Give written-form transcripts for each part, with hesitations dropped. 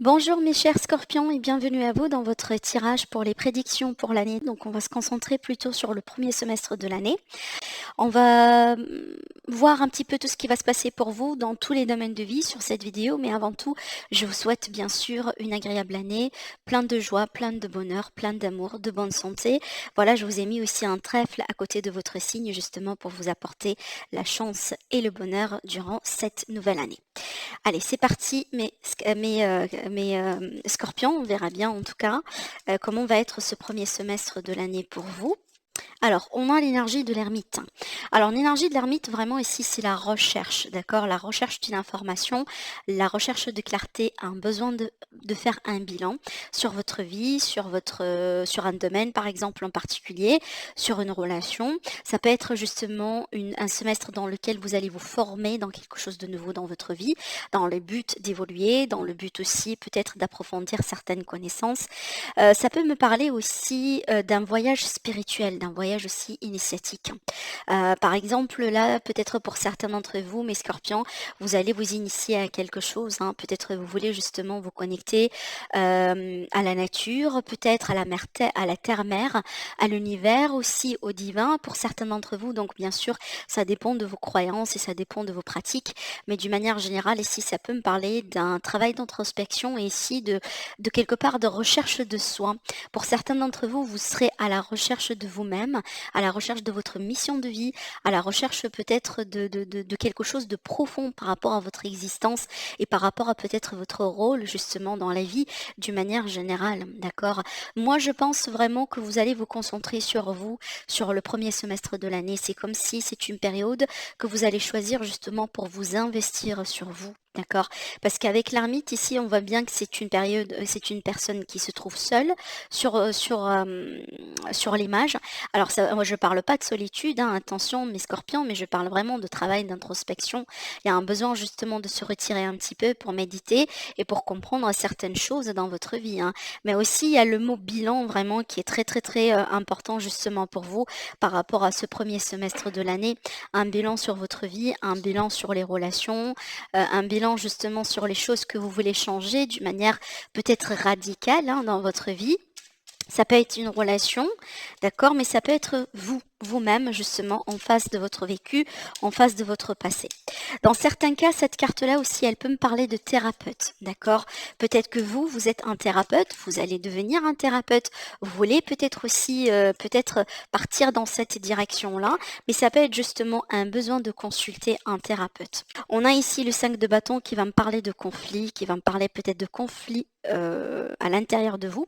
Bonjour mes chers scorpions et bienvenue à vous dans votre tirage pour les prédictions pour l'année. Donc on va se concentrer plutôt sur le premier semestre de l'année. On va voir un petit peu tout ce qui va se passer pour vous dans tous les domaines de vie sur cette vidéo. Mais avant tout, je vous souhaite bien sûr une agréable année, plein de joie, plein de bonheur, plein d'amour, de bonne santé. Voilà, je vous ai mis aussi un trèfle à côté de votre signe justement pour vous apporter la chance et le bonheur durant cette nouvelle année. Allez, c'est parti, mes scorpions, on verra bien en tout cas comment va être ce premier semestre de l'année pour vous. Alors, on a l'énergie de l'ermite. Alors, l'énergie de l'ermite, vraiment ici, c'est la recherche, d'accord? La recherche d'une information, la recherche de clarté, un besoin de faire un bilan sur votre vie, sur un domaine, par exemple, en particulier, sur une relation. Ça peut être justement un semestre dans lequel vous allez vous former dans quelque chose de nouveau dans votre vie, dans le but d'évoluer, dans le but aussi peut-être d'approfondir certaines connaissances. Ça peut me parler aussi d'un voyage spirituel, d'un voyage aussi initiatique. Par exemple, là, peut-être pour certains d'entre vous, mes scorpions, vous allez vous initier à quelque chose. Peut-être vous voulez justement vous connecter à la nature, peut-être à la terre-mère, à l'univers aussi, au divin. Pour certains d'entre vous, donc bien sûr, ça dépend de vos croyances et ça dépend de vos pratiques. Mais d'une manière générale, ici, ça peut me parler d'un travail d'introspection et ici de quelque part de recherche de soi. Pour certains d'entre vous, vous serez à la recherche de vous-même, à la recherche de votre mission de vie, à la recherche peut-être de quelque chose de profond par rapport à votre existence et par rapport à peut-être votre rôle justement dans la vie d'une manière générale, d'accord? Moi, je pense vraiment que vous allez vous concentrer sur vous, sur le premier semestre de l'année. C'est comme si c'est une période que vous allez choisir justement pour vous investir sur vous. D'accord? Parce qu'avec l'ermite, ici, on voit bien que c'est une période, c'est une personne qui se trouve seule sur l'image. Alors, ça, moi, je parle pas de solitude, attention, mes scorpions, mais je parle vraiment de travail d'introspection. Il y a un besoin justement de se retirer un petit peu pour méditer et pour comprendre certaines choses dans votre vie. Mais aussi, il y a le mot bilan vraiment qui est très, très, très important justement pour vous par rapport à ce premier semestre de l'année. Un bilan sur votre vie, un bilan sur les relations, un bilan justement sur les choses que vous voulez changer d'une manière peut-être radicale dans votre vie. Ça peut être une relation, d'accord, mais ça peut être vous-même justement en face de votre vécu, en face de votre passé. Dans certains cas, cette carte-là aussi, elle peut me parler de thérapeute, d'accord? Peut-être que vous êtes un thérapeute, vous allez devenir un thérapeute, vous voulez peut-être aussi peut-être partir dans cette direction-là, mais ça peut être justement un besoin de consulter un thérapeute. On a ici le 5 de bâton qui va me parler de conflit, qui va me parler peut-être de conflit à l'intérieur de vous.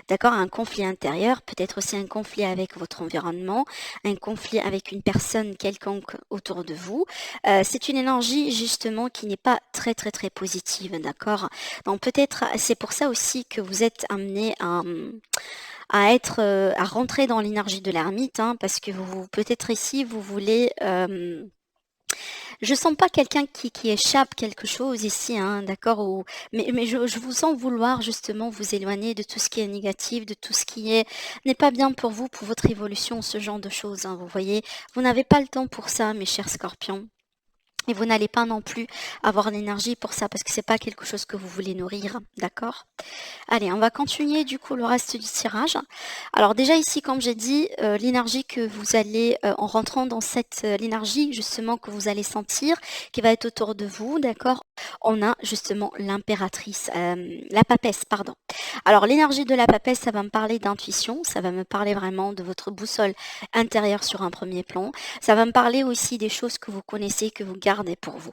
D'accord, un conflit intérieur, peut-être aussi un conflit avec votre environnement, un conflit avec une personne quelconque autour de vous. C'est une énergie justement qui n'est pas très très très positive, d'accord. Donc peut-être c'est pour ça aussi que vous êtes amené à rentrer dans l'énergie de l'ermite, parce que peut-être ici vous voulez je sens pas quelqu'un qui échappe quelque chose ici, d'accord, mais je vous sens vouloir justement vous éloigner de tout ce qui est négatif, de tout ce qui n'est pas bien pour vous, pour votre évolution, ce genre de choses, vous voyez. Vous n'avez pas le temps pour ça, mes chers scorpions. Et vous n'allez pas non plus avoir l'énergie pour ça parce que c'est pas quelque chose que vous voulez nourrir, d'accord? Allez, on va continuer du coup le reste du tirage. Alors déjà ici, comme j'ai dit, l'énergie que vous allez, en rentrant dans l'énergie justement que vous allez sentir, qui va être autour de vous, d'accord? On a justement l'impératrice, la papesse, pardon. Alors l'énergie de la papesse, ça va me parler d'intuition, ça va me parler vraiment de votre boussole intérieure sur un premier plan. Ça va me parler aussi des choses que vous connaissez, que vous gardez pour vous.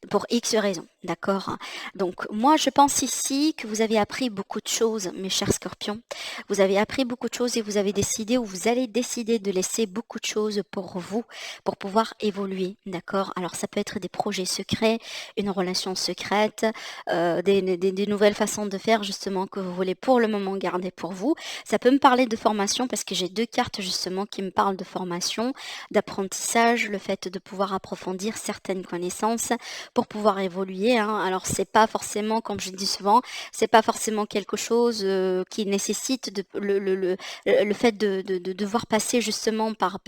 Pour X raisons, d'accord? Donc moi, je pense ici que vous avez appris beaucoup de choses, mes chers scorpions. Vous avez appris beaucoup de choses et vous avez décidé ou vous allez décider de laisser beaucoup de choses pour vous, pour pouvoir évoluer, d'accord? Alors ça peut être des projets secrets, une relation secrète, des nouvelles façons de faire justement que vous voulez pour le moment garder pour vous. Ça peut me parler de formation parce que j'ai deux cartes justement qui me parlent de formation, d'apprentissage, le fait de pouvoir approfondir certaines connaissances pour pouvoir évoluer. Alors c'est pas forcément, comme je dis souvent, c'est pas forcément quelque chose qui nécessite le fait de devoir passer justement par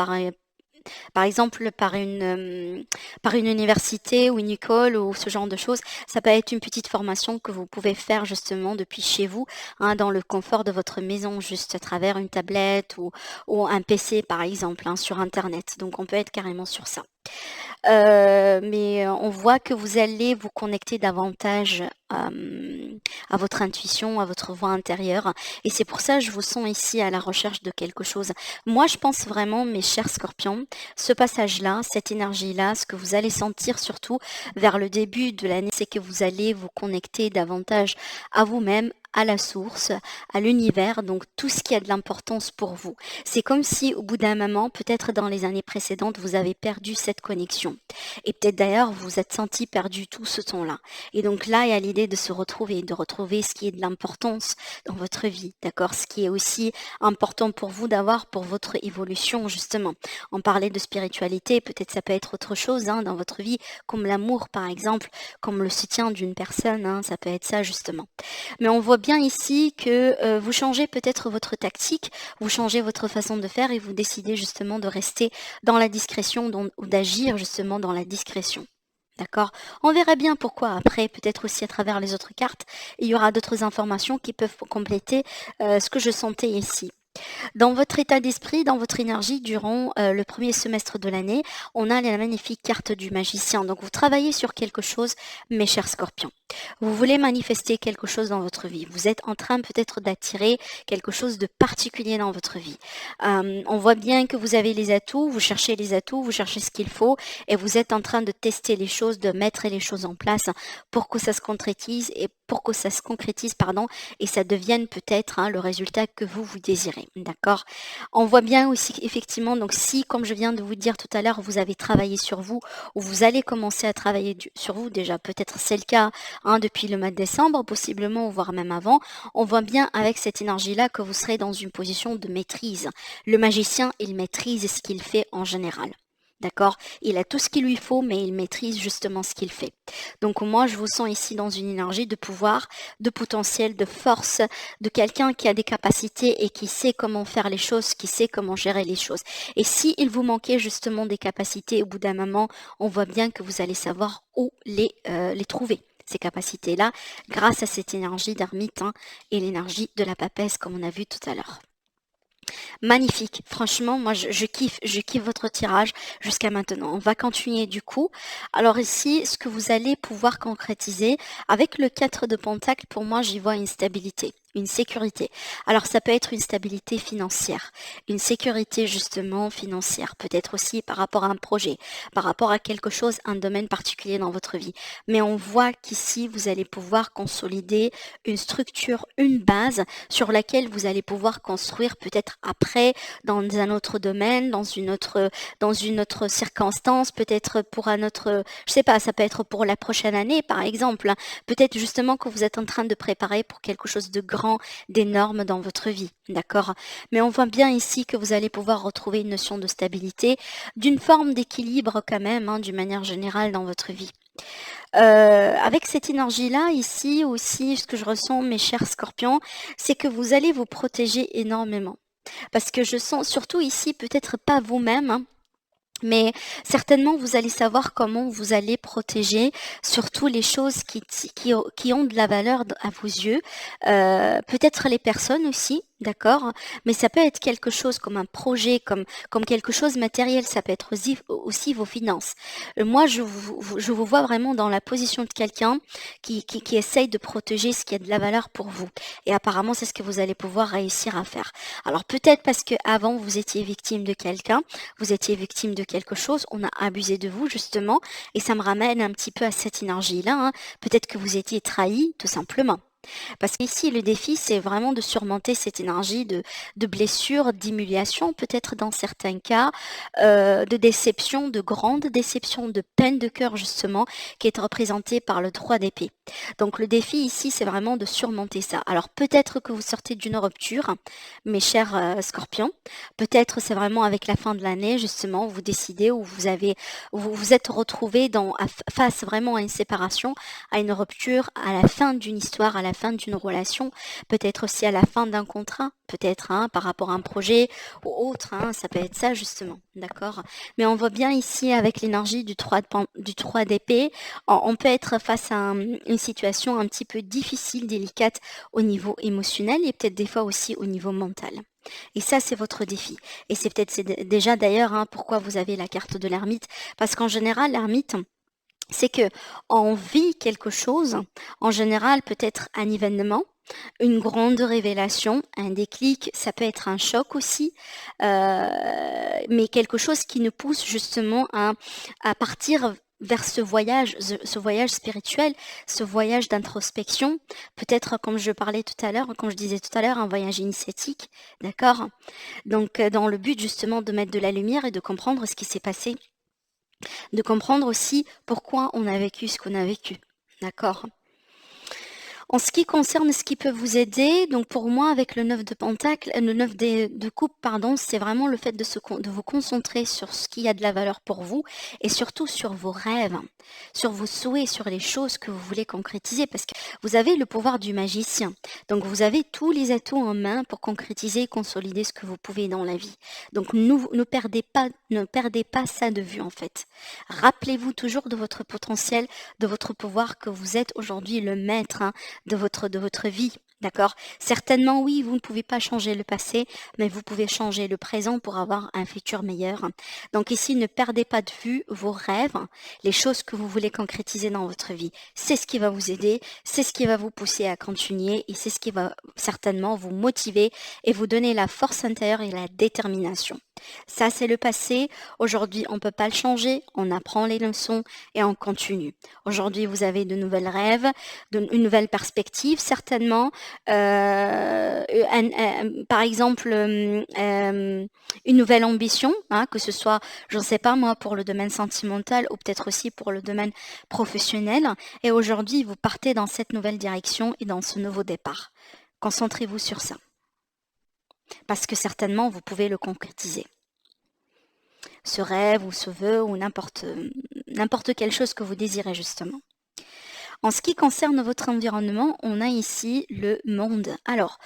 par exemple par une université ou une école ou ce genre de choses. Ça peut être une petite formation que vous pouvez faire justement depuis chez vous, hein, dans le confort de votre maison, juste à travers une tablette ou un PC par exemple, hein, sur internet. Donc on peut être carrément sur ça. Mais on voit que vous allez vous connecter davantage, à votre intuition, à votre voix intérieure et c'est pour ça que je vous sens ici à la recherche de quelque chose. Moi, je pense vraiment, mes chers scorpions, ce passage-là, cette énergie-là, ce que vous allez sentir surtout vers le début de l'année, c'est que vous allez vous connecter davantage à vous-même, à la source, à l'univers, donc tout ce qui a de l'importance pour vous. C'est comme si au bout d'un moment, peut-être dans les années précédentes, vous avez perdu cette connexion. Et peut-être d'ailleurs, vous vous êtes senti perdu tout ce temps-là. Et donc là, il y a l'idée de retrouver ce qui est de l'importance dans votre vie, d'accord? Ce qui est aussi important pour vous d'avoir pour votre évolution, justement. On parlait de spiritualité, peut-être ça peut être autre chose, hein, dans votre vie, comme l'amour, par exemple, comme le soutien d'une personne, hein, ça peut être ça, justement. Mais on voit bien ici que vous changez peut-être votre tactique, vous changez votre façon de faire et vous décidez justement de rester dans la discrétion ou d'agir justement dans la discrétion. D'accord? On verra bien pourquoi après, peut-être aussi à travers les autres cartes, il y aura d'autres informations qui peuvent compléter ce que je sentais ici. Dans votre état d'esprit, dans votre énergie, durant le premier semestre de l'année, on a la magnifique carte du magicien. Donc vous travaillez sur quelque chose, mes chers scorpions. Vous voulez manifester quelque chose dans votre vie. Vous êtes en train peut-être d'attirer quelque chose de particulier dans votre vie. On voit bien que vous avez les atouts, vous cherchez les atouts, vous cherchez ce qu'il faut et vous êtes en train de tester les choses, de mettre les choses en place pour que ça se concrétise pardon, et ça devienne peut-être, hein, le résultat que vous désirez. D'accord? On voit bien aussi effectivement, donc si, comme je viens de vous dire tout à l'heure, vous avez travaillé sur vous ou vous allez commencer à travailler sur vous, déjà peut-être c'est le cas, hein, depuis le mois de décembre, possiblement, voire même avant, on voit bien avec cette énergie-là que vous serez dans une position de maîtrise. Le magicien, il maîtrise ce qu'il fait en général. D'accord? Il a tout ce qu'il lui faut, mais il maîtrise justement ce qu'il fait. Donc moi, je vous sens ici dans une énergie de pouvoir, de potentiel, de force, de quelqu'un qui a des capacités et qui sait comment faire les choses, qui sait comment gérer les choses. Et si il vous manquait justement des capacités, au bout d'un moment, on voit bien que vous allez savoir où les trouver, ces capacités-là, grâce à cette énergie d'ermite, hein, et l'énergie de la papesse, comme on a vu tout à l'heure. Magnifique, franchement, moi je kiffe votre tirage jusqu'à maintenant. On va continuer du coup. Alors ici, ce que vous allez pouvoir concrétiser avec le 4 de Pentacle, pour moi, j'y vois une stabilité, une sécurité. Alors ça peut être une stabilité financière, une sécurité justement financière, peut-être aussi par rapport à un projet, par rapport à quelque chose, un domaine particulier dans votre vie. Mais on voit qu'ici, vous allez pouvoir consolider une structure, une base sur laquelle vous allez pouvoir construire peut-être après dans un autre domaine, dans une autre circonstance, peut-être pour un autre, je sais pas, ça peut être pour la prochaine année par exemple. Peut-être justement que vous êtes en train de préparer pour quelque chose de grand, d'énorme dans votre vie, d'accord? Mais on voit bien ici que vous allez pouvoir retrouver une notion de stabilité, d'une forme d'équilibre quand même, hein, d'une manière générale dans votre vie. Avec cette énergie-là, ici aussi, ce que je ressens, mes chers scorpions, c'est que vous allez vous protéger énormément. Parce que je sens, surtout ici, peut-être pas vous-même, hein, mais certainement vous allez savoir comment vous allez protéger surtout les choses qui ont de la valeur à vos yeux, peut-être les personnes aussi, d'accord? Mais ça peut être quelque chose comme un projet, comme quelque chose matériel, ça peut être aussi vos finances. Moi, je vous vois vraiment dans la position de quelqu'un qui essaye de protéger ce qui a de la valeur pour vous. Et apparemment, c'est ce que vous allez pouvoir réussir à faire. Alors peut-être parce que avant vous étiez victime de quelqu'un, vous étiez victime de quelque chose, on a abusé de vous justement, et ça me ramène un petit peu à cette énergie-là, hein. Peut-être que vous étiez trahi, tout simplement. Parce qu'ici, le défi, c'est vraiment de surmonter cette énergie de blessure, d'humiliation, peut-être dans certains cas, de déception, de grande déception, de peine de cœur, justement, qui est représentée par le 3 d'épée. Donc, le défi ici, c'est vraiment de surmonter ça. Alors, peut-être que vous sortez d'une rupture, mes chers scorpions. Peut-être c'est vraiment avec la fin de l'année, justement, vous décidez ou vous vous êtes retrouvés face vraiment à une séparation, à une rupture, à la fin d'une histoire, à la la fin d'une relation, peut-être aussi à la fin d'un contrat, peut-être hein, par rapport à un projet ou autre, hein, ça peut être ça justement, d'accord? Mais on voit bien ici avec l'énergie du 3 d'épée, on peut être face à une situation un petit peu difficile, délicate au niveau émotionnel et peut-être des fois aussi au niveau mental. Et ça, c'est votre défi. Et c'est déjà d'ailleurs hein, pourquoi vous avez la carte de l'ermite. Parce qu'en général, l'ermite, c'est que on vit quelque chose, en général peut-être un événement, une grande révélation, un déclic, ça peut être un choc aussi, mais quelque chose qui nous pousse justement à partir vers ce voyage spirituel, ce voyage d'introspection, peut-être comme je parlais tout à l'heure, comme je disais tout à l'heure, un voyage initiatique, d'accord? Donc dans le but justement de mettre de la lumière et de comprendre ce qui s'est passé, de comprendre aussi pourquoi on a vécu ce qu'on a vécu, d'accord? En ce qui concerne ce qui peut vous aider, donc pour moi avec le 9 de pentacle, le 9 de coupe, pardon, c'est vraiment le fait de vous concentrer sur ce qui a de la valeur pour vous et surtout sur vos rêves, sur vos souhaits, sur les choses que vous voulez concrétiser parce que vous avez le pouvoir du magicien. Donc vous avez tous les atouts en main pour concrétiser et consolider ce que vous pouvez dans la vie. Donc ne perdez pas ça de vue en fait. Rappelez-vous toujours de votre potentiel, de votre pouvoir que vous êtes aujourd'hui le maître hein, de votre vie. D'accord? Certainement, oui, vous ne pouvez pas changer le passé, mais vous pouvez changer le présent pour avoir un futur meilleur. Donc ici, ne perdez pas de vue vos rêves, les choses que vous voulez concrétiser dans votre vie. C'est ce qui va vous aider, c'est ce qui va vous pousser à continuer et c'est ce qui va certainement vous motiver et vous donner la force intérieure et la détermination. Ça, c'est le passé. Aujourd'hui, on ne peut pas le changer. On apprend les leçons et on continue. Aujourd'hui, vous avez de nouvelles rêves, une nouvelle perspective, certainement. Par exemple, une nouvelle ambition, hein, que ce soit, je ne sais pas moi, pour le domaine sentimental ou peut-être aussi pour le domaine professionnel. Et aujourd'hui, vous partez dans cette nouvelle direction et dans ce nouveau départ. Concentrez-vous sur ça. Parce que certainement, vous pouvez le concrétiser. Ce rêve ou ce vœu ou n'importe quelle chose que vous désirez justement. En ce qui concerne votre environnement, on a ici le monde. Alors,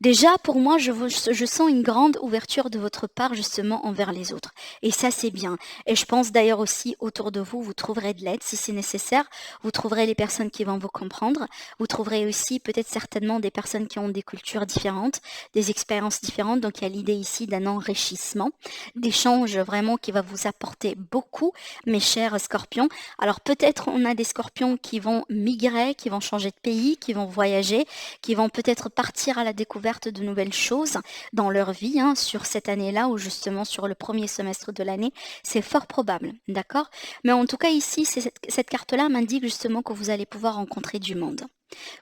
déjà, pour moi, je sens une grande ouverture de votre part justement envers les autres. Et ça, c'est bien. Et je pense d'ailleurs aussi autour de vous, vous trouverez de l'aide si c'est nécessaire. Vous trouverez les personnes qui vont vous comprendre. Vous trouverez aussi peut-être certainement des personnes qui ont des cultures différentes, des expériences différentes. Donc, il y a l'idée ici d'un enrichissement, d'échange vraiment qui va vous apporter beaucoup, mes chers scorpions. Alors, peut-être on a des scorpions qui vont migrer, qui vont changer de pays, qui vont voyager, qui vont peut-être partir à la découverte de nouvelles choses dans leur vie hein, sur cette année-là ou justement sur le premier semestre de l'année, c'est fort probable, d'accord? Mais en tout cas ici, cette carte-là m'indique justement que vous allez pouvoir rencontrer du monde.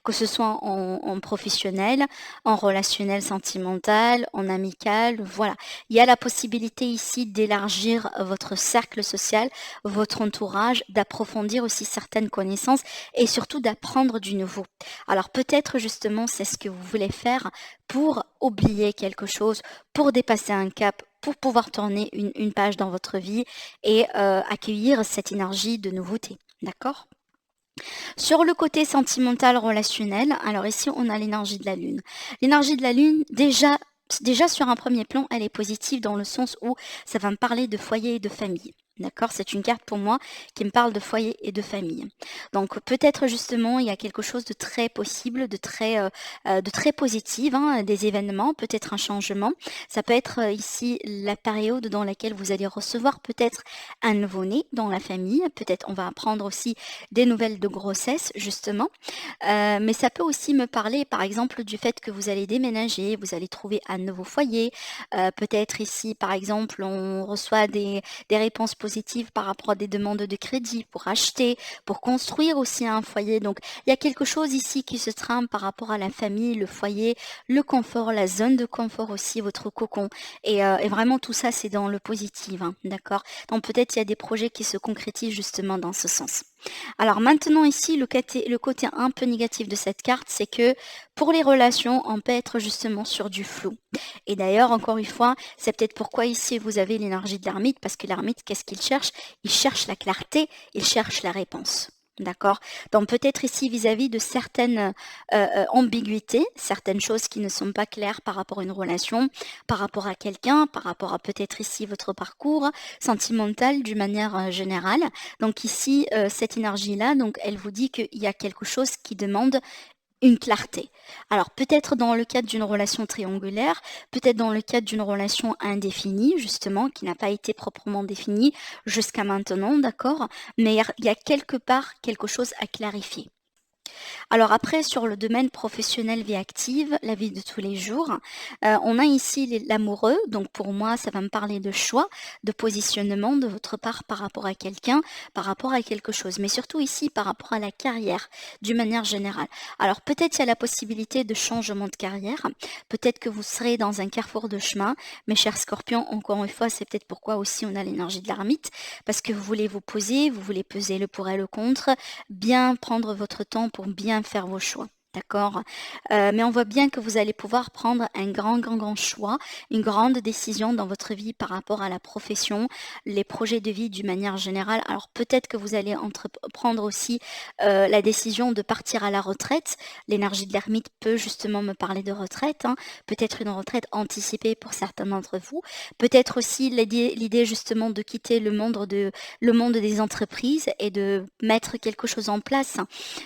Que ce soit en professionnel, en relationnel sentimental, en amical, voilà. Il y a la possibilité ici d'élargir votre cercle social, votre entourage, d'approfondir aussi certaines connaissances et surtout d'apprendre du nouveau. Alors peut-être justement c'est ce que vous voulez faire pour oublier quelque chose, pour dépasser un cap, pour pouvoir tourner une page dans votre vie et accueillir cette énergie de nouveauté. D'accord ? Sur le côté sentimental relationnel, alors ici on a l'énergie de la lune. L'énergie de la lune, déjà sur un premier plan, elle est positive dans le sens où ça va me parler de foyer et de famille. D'accord, c'est une carte pour moi qui me parle de foyer et de famille. Donc peut-être justement il y a quelque chose de très possible, de très positif, hein, des événements, peut-être un changement. Ça peut être ici la période dans laquelle vous allez recevoir peut-être un nouveau-né dans la famille. Peut-être on va apprendre aussi des nouvelles de grossesse justement. Mais ça peut aussi me parler par exemple du fait que vous allez déménager, vous allez trouver un nouveau foyer. Peut-être ici par exemple on reçoit des réponses positives par rapport à des demandes de crédit pour acheter, pour construire aussi un foyer. Donc, il y a quelque chose ici qui se trame par rapport à la famille, le foyer, le confort, la zone de confort aussi, votre cocon. Et vraiment, tout ça, c'est dans le positif, hein, d'accord? Donc, peut-être il y a des projets qui se concrétisent justement dans ce sens. Alors maintenant ici, le côté un peu négatif de cette carte, c'est que pour les relations, on peut être justement sur du flou. Et d'ailleurs, encore une fois, c'est peut-être pourquoi ici vous avez l'énergie de l'ermite, parce que l'ermite, qu'est-ce qu'il cherche? Il cherche la clarté, il cherche la réponse. D'accord? Donc peut-être ici vis-à-vis de certaines, ambiguïtés, certaines choses qui ne sont pas claires par rapport à une relation, par rapport à quelqu'un, par rapport à peut-être ici votre parcours sentimental d'une manière, générale. Donc ici, cette énergie-là, donc elle vous dit qu'il y a quelque chose qui demande une clarté. Alors peut-être dans le cadre d'une relation triangulaire, peut-être dans le cadre d'une relation indéfinie, justement, qui n'a pas été proprement définie jusqu'à maintenant, d'accord? Mais il y a quelque part quelque chose à clarifier. Alors après, sur le domaine professionnel, vie active, la vie de tous les jours, on a ici l'amoureux. Donc pour moi, ça va me parler de choix, de positionnement de votre part par rapport à quelqu'un, par rapport à quelque chose. Mais surtout ici, par rapport à la carrière, d'une manière générale. Alors peut-être il y a la possibilité de changement de carrière. Peut-être que vous serez dans un carrefour de chemin. Mes chers scorpions, encore une fois, c'est peut-être pourquoi aussi on a l'énergie de l'ermite. Parce que vous voulez vous poser, vous voulez peser le pour et le contre, bien prendre votre temps pour bien faire vos choix. D'accord? Mais on voit bien que vous allez pouvoir prendre un grand choix, une grande décision dans votre vie par rapport à la profession, les projets de vie d'une manière générale. Alors peut-être que vous allez prendre aussi la décision de partir à la retraite. L'énergie de l'ermite peut justement me parler de retraite, hein. Peut-être une retraite anticipée pour certains d'entre vous. Peut-être aussi l'idée justement de quitter le monde des entreprises et de mettre quelque chose en place,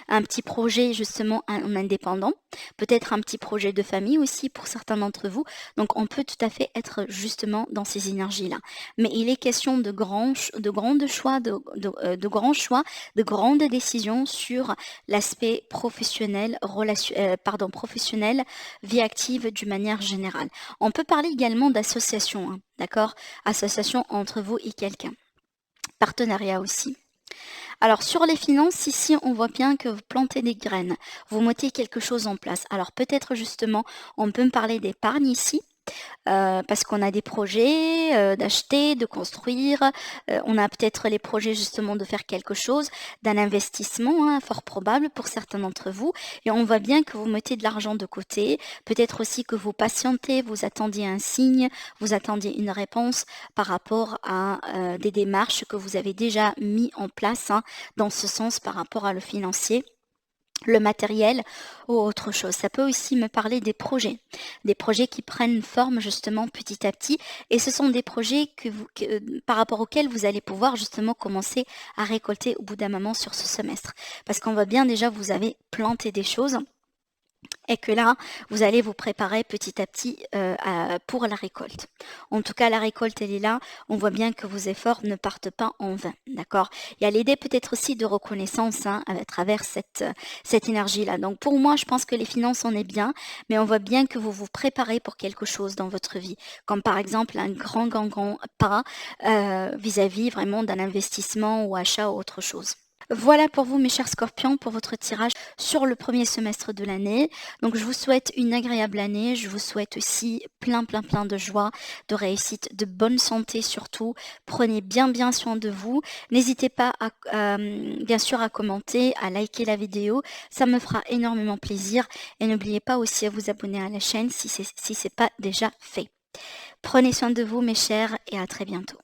un petit projet justement en indépendant, peut-être un petit projet de famille aussi pour certains d'entre vous. Donc on peut tout à fait être justement dans ces énergies-là. Mais il est question de grands choix, de grands choix, de grandes décisions sur l'aspect professionnel, professionnel, vie active d'une manière générale. On peut parler également d'association, hein, d'accord? Association entre vous et quelqu'un. Partenariat aussi. Alors sur les finances, ici, on voit bien que vous plantez des graines, vous mettez quelque chose en place. Alors peut-être justement, on peut me parler d'épargne ici, parce qu'on a des projets, d'acheter, de construire, on a peut-être les projets justement de faire quelque chose, d'un investissement, hein, fort probable pour certains d'entre vous et on voit bien que vous mettez de l'argent de côté. Peut-être aussi que vous patientez, vous attendiez un signe, vous attendiez une réponse par rapport à, des démarches que vous avez déjà mis en place, hein, dans ce sens par rapport à le financier, le matériel ou autre chose. Ça peut aussi me parler des projets qui prennent forme justement petit à petit et ce sont des projets par rapport auxquels vous allez pouvoir justement commencer à récolter au bout d'un moment sur ce semestre. Parce qu'on voit bien déjà vous avez planté des choses et que là, vous allez vous préparer petit à petit pour la récolte. En tout cas, la récolte, elle est là. On voit bien que vos efforts ne partent pas en vain, d'accord? Il y a l'idée peut-être aussi de reconnaissance, hein, à travers cette énergie-là. Donc pour moi, je pense que les finances, on est bien, mais on voit bien que vous vous préparez pour quelque chose dans votre vie, comme par exemple un grand pas vis-à-vis vraiment d'un investissement ou achat ou autre chose. Voilà pour vous mes chers scorpions, pour votre tirage sur le premier semestre de l'année. Donc je vous souhaite une agréable année, je vous souhaite aussi plein de joie, de réussite, de bonne santé surtout. Prenez bien soin de vous. N'hésitez pas bien sûr à commenter, à liker la vidéo, ça me fera énormément plaisir. Et n'oubliez pas aussi à vous abonner à la chaîne si c'est pas déjà fait. Prenez soin de vous mes chers et à très bientôt.